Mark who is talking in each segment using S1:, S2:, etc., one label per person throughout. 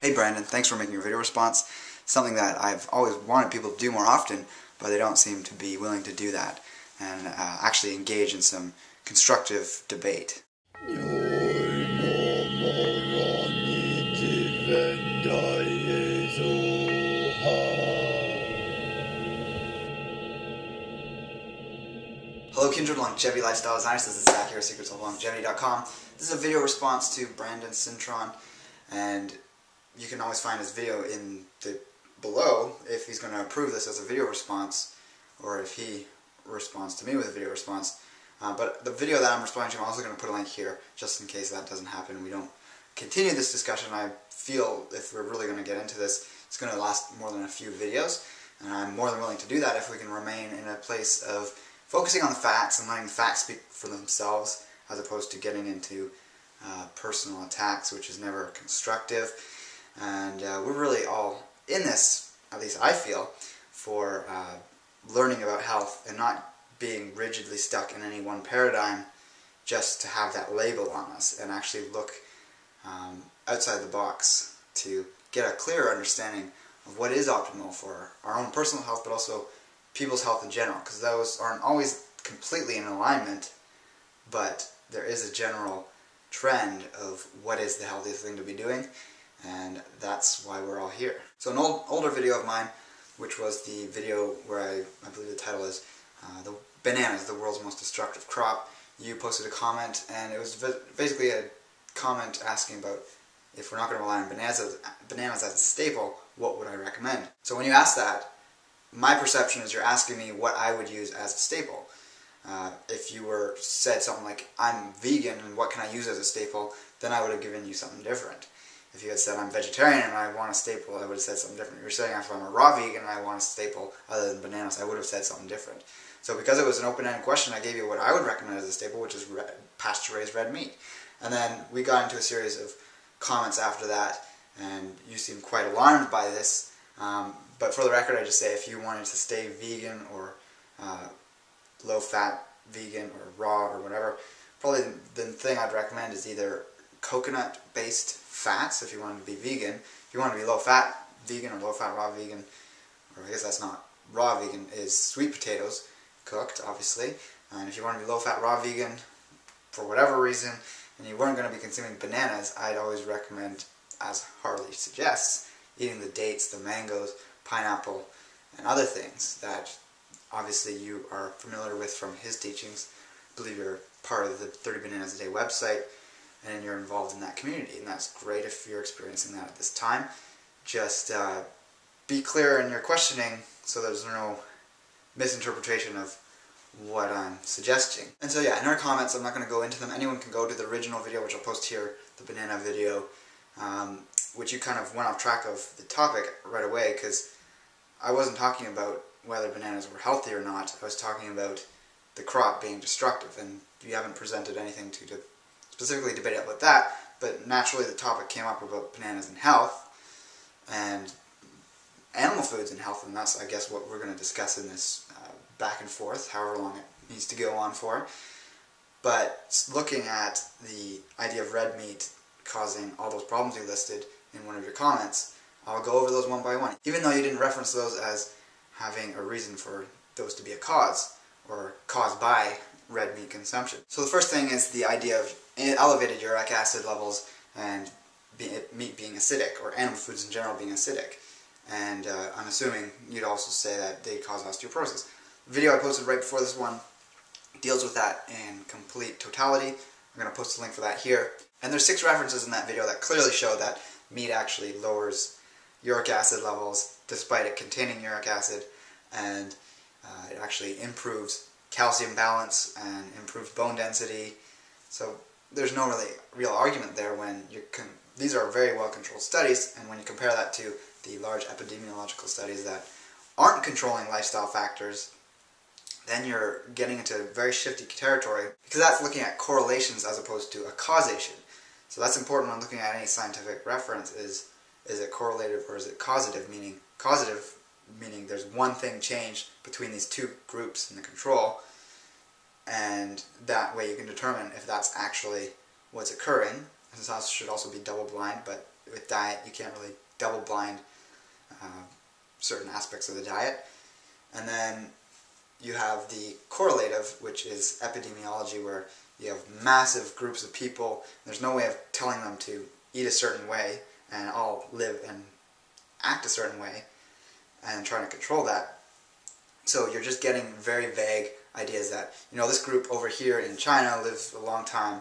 S1: Hey Brandon, thanks for making your video response. Something that I've always wanted people to do more often, but they don't seem to be willing to do that and actually engage in some constructive debate. Hello Kindred Longevity Lifestyle Designers, this is Zach here at secretsoflongevity.com. This is a video response to Brandon Cintron, and you can always find his video in the below if he's going to approve this as a video response, or if he responds to me with a video response. But the video that I'm responding to, I'm also going to put a link here, just in case that doesn't happen and we don't continue this discussion. I feel if we're really going to get into this, it's going to last more than a few videos, and I'm more than willing to do that if we can remain in a place of focusing on the facts and letting the facts speak for themselves, as opposed to getting into personal attacks, which is never constructive. And we're really all in this, at least I feel, for learning about health and not being rigidly stuck in any one paradigm just to have that label on us, and actually look outside the box to get a clearer understanding of what is optimal for our own personal health, but also people's health in general, because those aren't always completely in alignment, but there is a general trend of what is the healthiest thing to be doing, and that's why we're all here. So an older video of mine, which was the video where I believe the title is the Bananas, the World's Most Destructive Crop, you posted a comment, and it was basically a comment asking about if we're not going to rely on bananas as a staple, what would I recommend? So when you ask that, my perception is you're asking me what I would use as a staple. If you were said something like, I'm vegan and what can I use as a staple, then I would have given you something different. If you had said I'm vegetarian and I want a staple, I would have said something different. If you're saying if I'm a raw vegan and I want a staple other than bananas, I would have said something different. So because it was an open-ended question, I gave you what I would recommend as a staple, which is pasture-raised red meat. And then we got into a series of comments after that, and you seemed quite alarmed by this. But for the record, I just say if you wanted to stay vegan or low-fat vegan or raw or whatever, probably the thing I'd recommend is either coconut-based fats if you wanted to be vegan. If you want to be low-fat vegan or low-fat raw vegan, or I guess that's not raw vegan, is sweet potatoes, cooked obviously. And if you want to be low-fat raw vegan for whatever reason, and you weren't going to be consuming bananas, I'd always recommend, as Harley suggests, eating the dates, the mangoes, pineapple, and other things that obviously you are familiar with from his teachings. I believe you're part of the 30 Bananas a Day website, and you're involved in that community, and that's great if you're experiencing that at this time. Just be clear in your questioning so there's no misinterpretation of what I'm suggesting. And so yeah, in our comments, I'm not going to go into them. Anyone can go to the original video, which I'll post here, the banana video, which you kind of went off track of the topic right away, because I wasn't talking about whether bananas were healthy or not. I was talking about the crop being destructive, and you haven't presented anything to specifically debate about that, but naturally the topic came up about bananas and health, and animal foods and health, and that's, I guess, what we're going to discuss in this back and forth, however long it needs to go on for. But looking at the idea of red meat causing all those problems you listed in one of your comments, I'll go over those one by one, even though you didn't reference those as having a reason for those to be a cause, or caused by red meat consumption. So the first thing is the idea of elevated uric acid levels and meat being acidic, or animal foods in general being acidic. And I'm assuming you'd also say that they cause osteoporosis. The video I posted right before this one deals with that in complete totality. I'm going to post a link for that here. And there's 6 references in that video that clearly show that meat actually lowers uric acid levels despite it containing uric acid, and it actually improves calcium balance and improves bone density. So there's no real argument there when these are very well controlled studies, and when you compare that to the large epidemiological studies that aren't controlling lifestyle factors, then you're getting into very shifty territory, because that's looking at correlations as opposed to a causation. So that's important when looking at any scientific reference. Is it correlative or is it causative? Meaning there's one thing changed between these two groups in the control, and that way you can determine if that's actually what's occurring. This should also be double blind, but with diet, you can't really double blind certain aspects of the diet. And then you have the correlative, which is epidemiology, where you have massive groups of people. There's no way of telling them to eat a certain way and all live and act a certain way and trying to control that. So you're just getting very vague ideas that, you know, this group over here in China lives a long time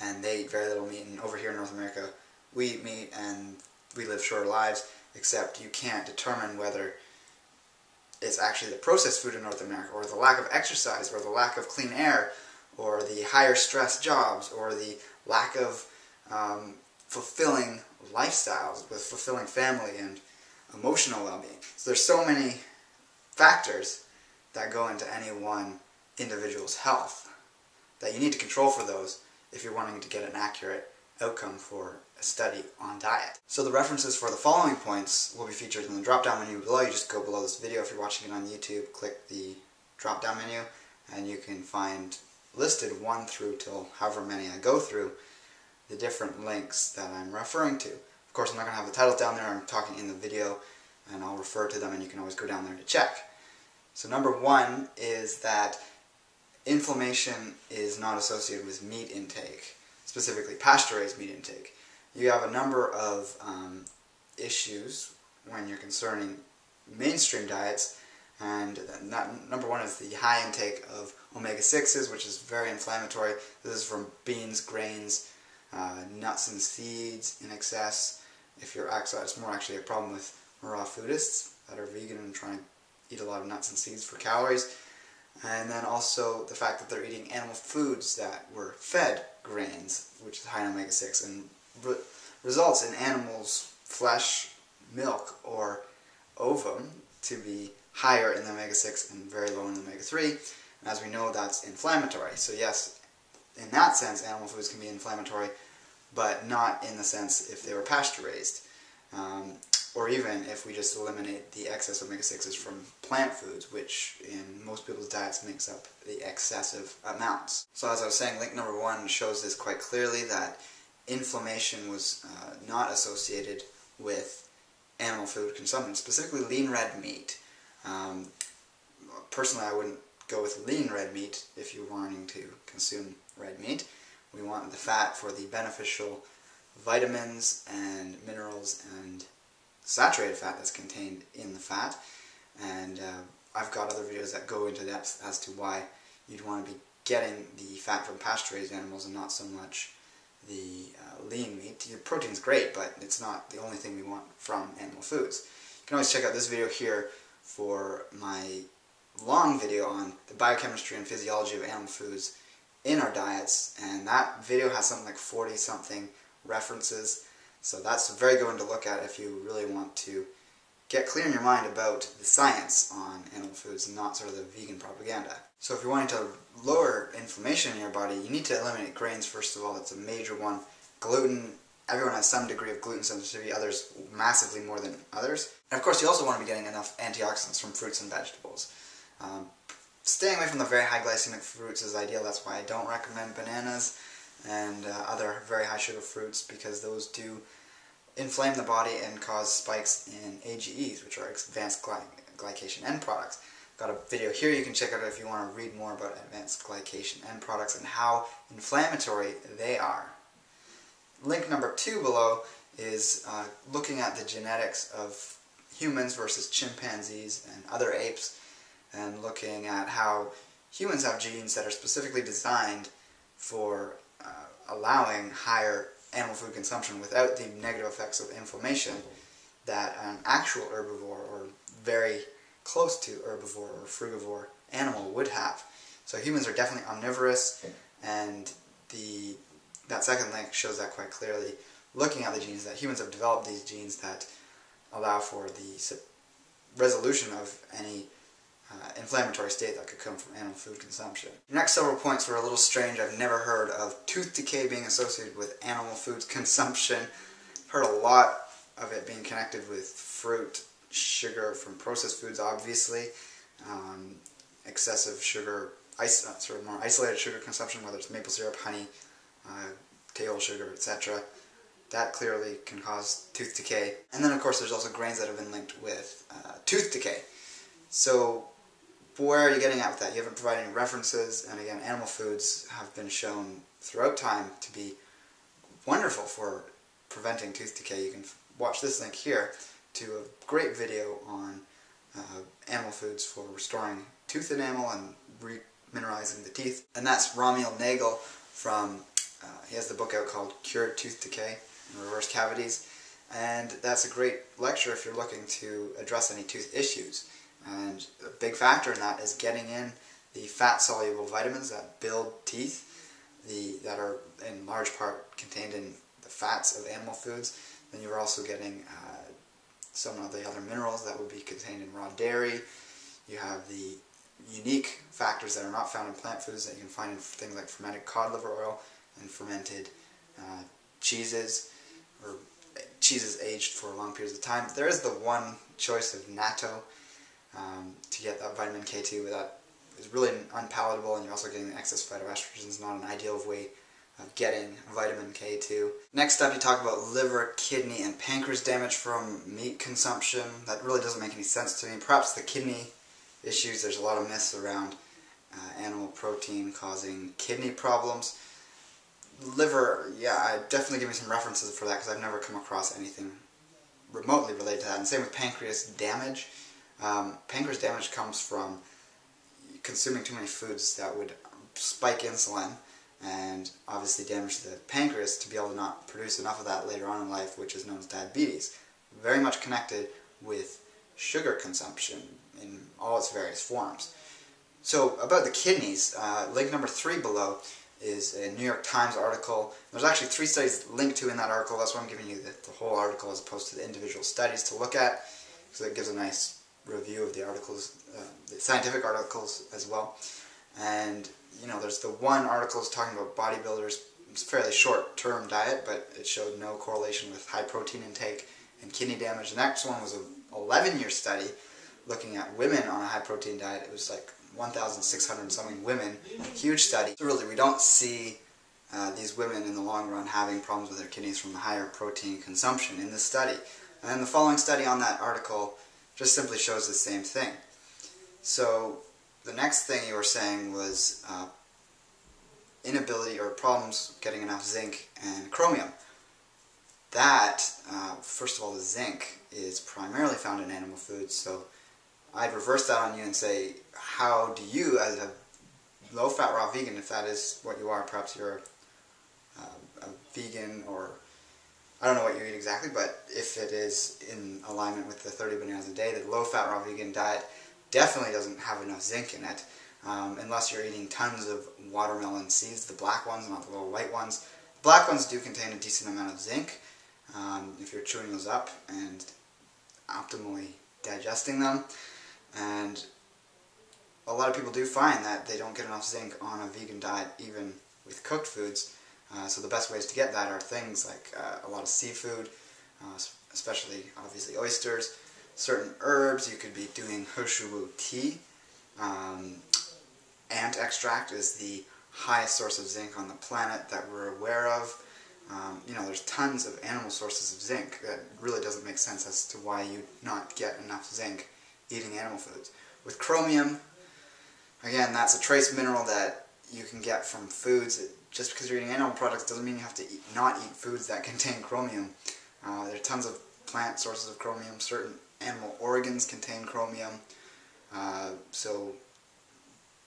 S1: and they eat very little meat, and over here in North America we eat meat and we live shorter lives, except you can't determine whether it's actually the processed food in North America, or the lack of exercise, or the lack of clean air, or the higher stress jobs, or the lack of fulfilling lifestyles with fulfilling family and emotional well-being. So there's so many factors that go into any one individual's health that you need to control for those if you're wanting to get an accurate outcome for a study on diet. So the references for the following points will be featured in the drop-down menu below. You just go below this video. If you're watching it on YouTube, click the drop-down menu and you can find listed 1 through till however many I go through the different links that I'm referring to. Of course, I'm not going to have the titles down there. I'm talking in the video and I'll refer to them, and you can always go down there to check. So number 1 is that inflammation is not associated with meat intake, specifically pasture-raised meat intake. You have a number of issues when you're concerning mainstream diets, and number 1 is the high intake of omega-6s, which is very inflammatory. This is from beans, grains, nuts and seeds in excess. If you're it's more actually a problem with raw foodists that are vegan and trying to eat a lot of nuts and seeds for calories. And then also the fact that they're eating animal foods that were fed grains, which is high in omega-6, and results in animals' flesh, milk, or ovum to be higher in the omega-6 and very low in the omega-3. And as we know, that's inflammatory. So yes, in that sense, animal foods can be inflammatory, but not in the sense if they were pasture-raised. Or even if we just eliminate the excess omega-6s from plant foods, which in most people's diets makes up the excessive amounts. So as I was saying, link number 1 shows this quite clearly, that inflammation was not associated with animal food consumption, specifically lean red meat. Personally, I wouldn't go with lean red meat if you're wanting to consume red meat. We want the fat for the beneficial vitamins and minerals and saturated fat that's contained in the fat, and I've got other videos that go into depth as to why you'd want to be getting the fat from pasture-raised animals and not so much the lean meat. Your protein's great, but it's not the only thing we want from animal foods. You can always check out this video here for my long video on the biochemistry and physiology of animal foods in our diets, and that video has something like 40-something references. So that's a very good one to look at if you really want to get clear in your mind about the science on animal foods and not sort of the vegan propaganda. So if you're wanting to lower inflammation in your body, you need to eliminate grains first of all. That's a major one. Gluten, everyone has some degree of gluten sensitivity, others massively more than others. And of course you also want to be getting enough antioxidants from fruits and vegetables. Staying away from the very high glycemic fruits is ideal. That's why I don't recommend bananas and other very high sugar fruits, because those do inflame the body and cause spikes in AGEs, which are advanced glycation end products. Got a video here you can check out if you want to read more about advanced glycation end products and how inflammatory they are. Link number 2 below is looking at the genetics of humans versus chimpanzees and other apes, and looking at how humans have genes that are specifically designed for allowing higher animal food consumption without the negative effects of inflammation that an actual herbivore or very close to herbivore or frugivore animal would have. So humans are definitely omnivorous, and that second link shows that quite clearly. Looking at the genes, that humans have developed these genes that allow for the resolution of any inflammatory state that could come from animal food consumption. The next several points were a little strange. I've never heard of tooth decay being associated with animal food consumption. I've heard a lot of it being connected with fruit, sugar from processed foods, obviously, excessive sugar, sort of more isolated sugar consumption, whether it's maple syrup, honey, table sugar, etc. that clearly can cause tooth decay. And then of course there's also grains that have been linked with tooth decay. So where are you getting at with that? You haven't provided any references, and again, animal foods have been shown throughout time to be wonderful for preventing tooth decay. You can watch this link here to a great video on animal foods for restoring tooth enamel and remineralizing the teeth. And that's Romuald Nagel from, he has the book out called Cured Tooth Decay and Reverse Cavities. And that's a great lecture if you're looking to address any tooth issues. And a big factor in that is getting in the fat-soluble vitamins that build teeth, that are in large part contained in the fats of animal foods. Then you're also getting some of the other minerals that would be contained in raw dairy. You have the unique factors that are not found in plant foods that you can find in things like fermented cod liver oil and fermented cheeses, or cheeses aged for long periods of time. There is the one choice of natto to get that vitamin K2, but that is really unpalatable, and you're also getting the excess phytoestrogens. Not an ideal way of getting vitamin K2. Next up, you talk about liver, kidney, and pancreas damage from meat consumption. That really doesn't make any sense to me. Perhaps the kidney issues, there's a lot of myths around animal protein causing kidney problems. Liver, yeah, definitely give me some references for that, because I've never come across anything remotely related to that. And same with pancreas damage. Pancreas damage comes from consuming too many foods that would spike insulin and obviously damage the pancreas to be able to not produce enough of that later on in life, which is known as diabetes. Very much connected with sugar consumption in all its various forms. So about the kidneys, link number 3 below is a New York Times article. There's actually 3 studies linked to in that article. That's why I'm giving you the whole article as opposed to the individual studies to look at, so it gives a nice review of the articles, the scientific articles as well. And you know, there's the one article is talking about bodybuilders. It's a fairly short-term diet, but it showed no correlation with high protein intake and kidney damage. The next one was an 11-year study looking at women on a high protein diet. It was like 1,600 something women. Huge study. So really, we don't see these women in the long run having problems with their kidneys from the higher protein consumption in this study. And then the following study on that article just simply shows the same thing. So the next thing you were saying was inability or problems getting enough zinc and chromium. That, first of all, the zinc is primarily found in animal foods, so I'd reverse that on you and say, how do you, as a low-fat raw vegan, if that is what you are, perhaps you're a vegan, or I don't know what you eat exactly, but if it is in alignment with the 30 bananas a day, the low-fat raw vegan diet definitely doesn't have enough zinc in it, unless you're eating tons of watermelon seeds, the black ones, not the little white ones. The black ones do contain a decent amount of zinc, if you're chewing those up and optimally digesting them. And a lot of people do find that they don't get enough zinc on a vegan diet, even with cooked foods. So the best ways to get that are things like a lot of seafood, especially obviously oysters, certain herbs. You could be doing hushuwu tea. Ant extract is the highest source of zinc on the planet that we're aware of. You know, there's tons of animal sources of zinc. That really doesn't make sense as to why you not get enough zinc eating animal foods. With chromium, again, that's a trace mineral that you can get from foods. Just because you're eating animal products doesn't mean you have to not eat foods that contain chromium. There are tons of plant sources of chromium. Certain animal organs contain chromium. So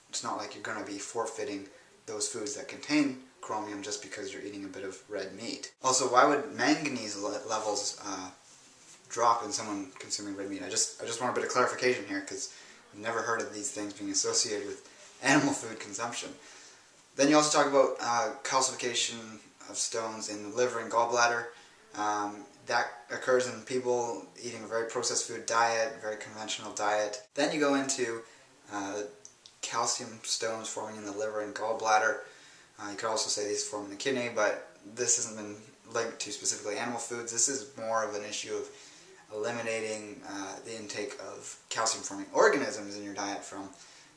S1: it's not like you're going to be forfeiting those foods that contain chromium just because you're eating a bit of red meat. Also, why would manganese levels drop in someone consuming red meat? I just want a bit of clarification here, because I've never heard of these things being associated with animal food consumption. Then you also talk about calcification of stones in the liver and gallbladder. That occurs in people eating a very processed food diet, very conventional diet. Then you go into calcium stones forming in the liver and gallbladder. You could also say these form in the kidney, but this hasn't been linked to specifically animal foods. This is more of an issue of eliminating the intake of calcium-forming organisms in your diet from,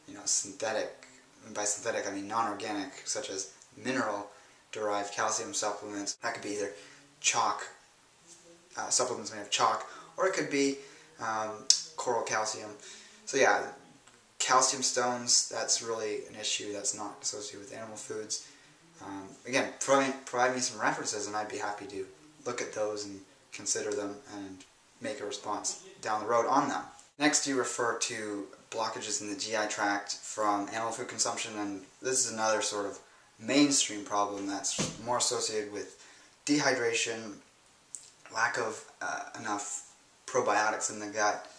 S1: you know, synthetic. And by synthetic, I mean non-organic, such as mineral-derived calcium supplements. That could be either chalk, supplements made of chalk, or it could be coral calcium. So yeah, calcium stones, that's really an issue that's not associated with animal foods. Again, provide me some references and I'd be happy to look at those and consider them and make a response down the road on them. Next, you refer to blockages in the GI tract from animal food consumption, and this is another sort of mainstream problem that's more associated with dehydration, lack of enough probiotics in the gut,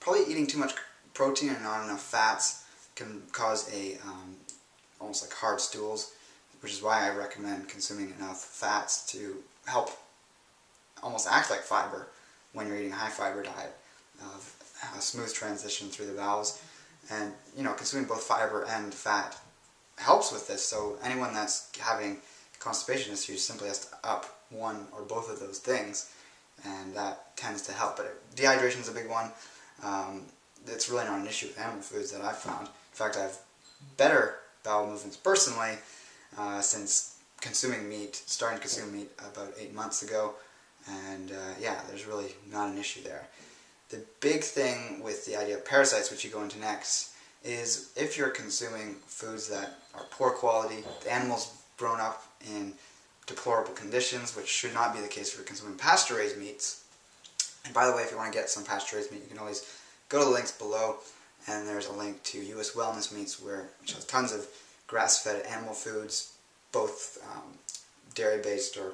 S1: probably eating too much protein and not enough fats can cause almost like hard stools, which is why I recommend consuming enough fats to help almost act like fiber when you're eating a high fiber diet, of a smooth transition through the bowels. And consuming both fiber and fat helps with this. So anyone that's having constipation issues simply has to up one or both of those things, and that tends to help. But dehydration is a big one. It's really not an issue with animal foods that I've found. In fact, I have better bowel movements personally since starting to consume meat about 8 months ago. And yeah, there's really not an issue there. The big thing with the idea of parasites, which you go into next, is if you're consuming foods that are poor quality, the animal's grown up in deplorable conditions, which should not be the case if you're consuming pasture-raised meats. And by the way, if you want to get some pasture-raised meat, you can always go to the links below, and there's a link to US Wellness Meats, which has tons of grass-fed animal foods, both dairy-based or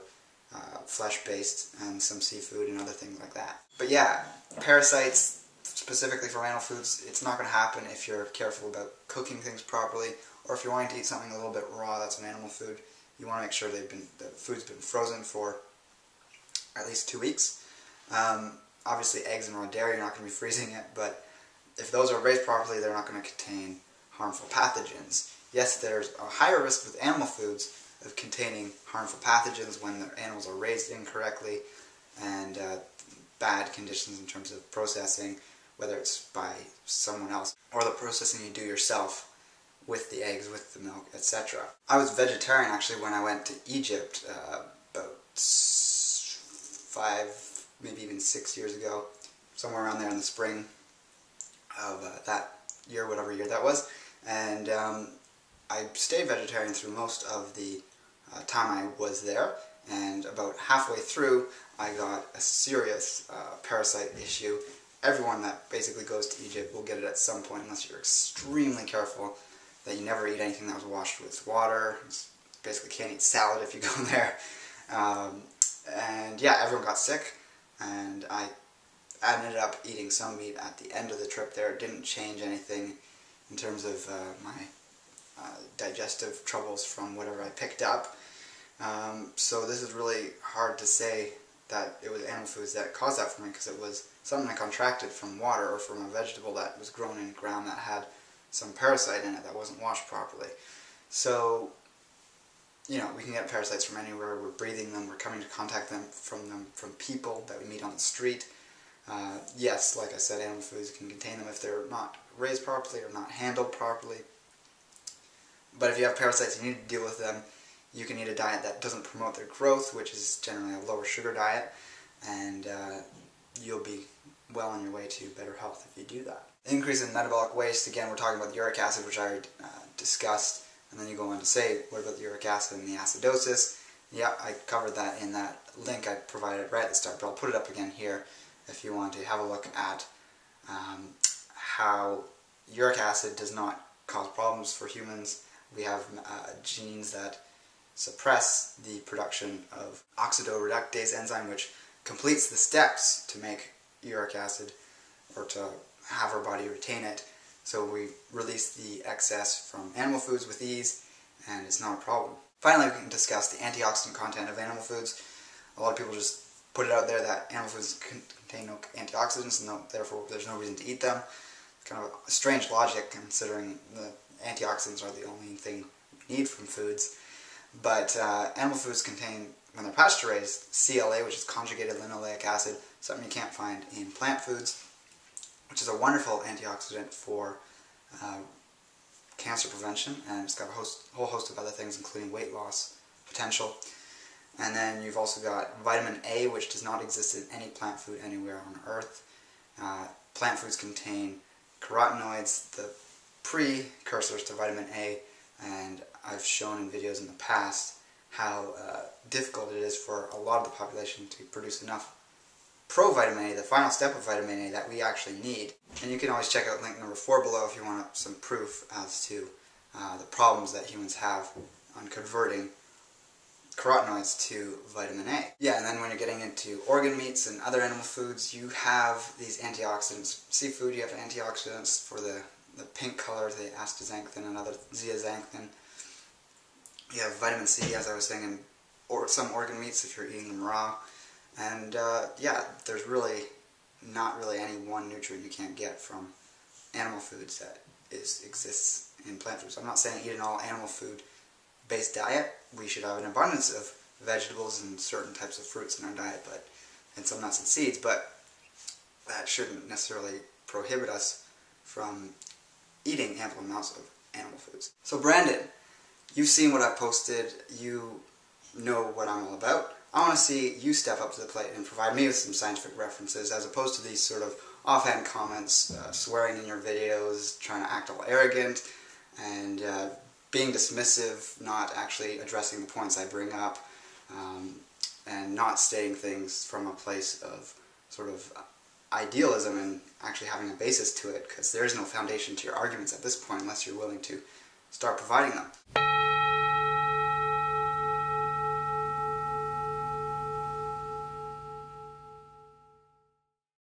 S1: flesh-based, and some seafood and other things like that. But yeah, parasites, specifically from animal foods, it's not going to happen if you're careful about cooking things properly, or if you're wanting to eat something a little bit raw that's an animal food, you want to make sure the food's been frozen for at least 2 weeks. Obviously eggs and raw dairy, you're not going to be freezing it, but if those are raised properly, they're not going to contain harmful pathogens. Yes, there's a higher risk with animal foods of containing harmful pathogens when the animals are raised incorrectly, and bad conditions in terms of processing, whether it's by someone else or the processing you do yourself with the eggs, with the milk, etc. I was vegetarian actually when I went to Egypt about 5, maybe even 6 years ago, somewhere around there in the spring of that year, whatever year that was, and I stayed vegetarian through most of the time I was there, and about halfway through I got a serious parasite issue. Everyone that basically goes to Egypt will get it at some point unless you're extremely careful that you never eat anything that was washed with water. You basically can't eat salad if you go there. And yeah, everyone got sick, and I ended up eating some meat at the end of the trip there. It didn't change anything in terms of my digestive troubles from whatever I picked up. So this is really hard to say that it was animal foods that caused that for me, because it was something I contracted from water or from a vegetable that was grown in ground that had some parasite in it that wasn't washed properly. So, we can get parasites from anywhere. We're breathing them, we're coming to contact from people that we meet on the street. Yes, like I said, animal foods can contain them if they're not raised properly or not handled properly. But if you have parasites and you need to deal with them, you can eat a diet that doesn't promote their growth, which is generally a lower sugar diet, and you'll be well on your way to better health if you do that. Increase in metabolic waste, again, we're talking about the uric acid, which I already discussed, and then you go on to say, what about the uric acid and the acidosis? Yeah, I covered that in that link I provided right at the start, but I'll put it up again here if you want to have a look at how uric acid does not cause problems for humans. We have genes that suppress the production of oxidoreductase enzyme, which completes the steps to make uric acid, or to have our body retain it. So we release the excess from animal foods with ease, and it's not a problem. Finally, we can discuss the antioxidant content of animal foods. A lot of people just put it out there that animal foods contain no antioxidants, and therefore there's no reason to eat them. It's kind of a strange logic, considering the antioxidants are the only thing we need from foods. But animal foods contain, when they're pasture-raised, CLA, which is conjugated linoleic acid, something you can't find in plant foods, which is a wonderful antioxidant for cancer prevention, and it's got a whole host of other things, including weight loss potential. And then you've also got vitamin A, which does not exist in any plant food anywhere on Earth. Plant foods contain carotenoids, the precursors to vitamin A, and I've shown in videos in the past how difficult it is for a lot of the population to produce enough provitamin A, the final step of vitamin A that we actually need. And you can always check out link number 4 below if you want some proof as to the problems that humans have on converting carotenoids to vitamin A. Yeah, and then when you're getting into organ meats and other animal foods, you have these antioxidants. Seafood, you have antioxidants for the pink color, the astaxanthin and other zeaxanthin. You have vitamin C, as I was saying, in some organ meats if you're eating them raw. And yeah, there's really not really any one nutrient you can't get from animal foods that exists in plant foods. I'm not saying eat an all animal food based diet. We should have an abundance of vegetables and certain types of fruits in our diet, and some nuts and seeds, but that shouldn't necessarily prohibit us from eating ample amounts of animal foods. So Brandon, you've seen what I've posted, you know what I'm all about. I want to see you step up to the plate and provide me with some scientific references as opposed to these sort of offhand comments, swearing in your videos, trying to act all arrogant, and being dismissive, not actually addressing the points I bring up, and not stating things from a place of sort of idealism and actually having a basis to it, because there is no foundation to your arguments at this point unless you're willing to start providing them.